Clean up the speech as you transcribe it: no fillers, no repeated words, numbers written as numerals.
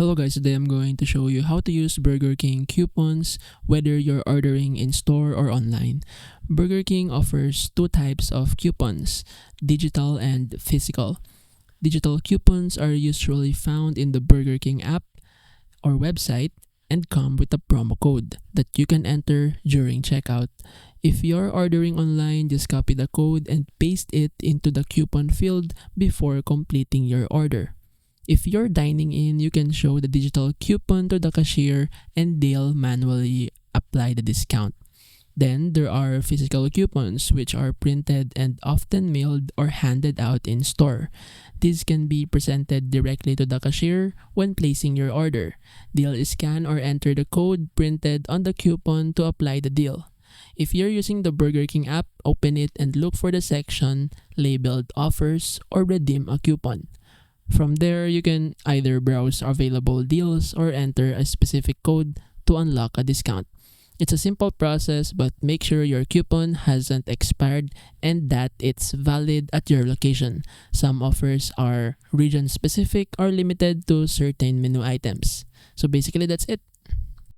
Hello guys, today I'm going to show you how to use Burger King coupons whether you're ordering in store or online. Burger King offers two types of coupons, digital and physical. Digital coupons are usually found in the Burger King app or website and come with a promo code that you can enter during checkout. If you're ordering online, just copy the code and paste it into the coupon field before completing your order. If you're dining in, you can show the digital coupon to the cashier and they'll manually apply the discount. Then there are physical coupons which are printed and often mailed or handed out in store. These can be presented directly to the cashier when placing your order. They'll scan or enter the code printed on the coupon to apply the deal. If you're using the Burger King app, open it and look for the section labeled Offers or Redeem a Coupon. From there, you can either browse available deals or enter a specific code to unlock a discount. It's a simple process, but make sure your coupon hasn't expired and that it's valid at your location. Some offers are region specific or limited to certain menu items. So basically, that's it.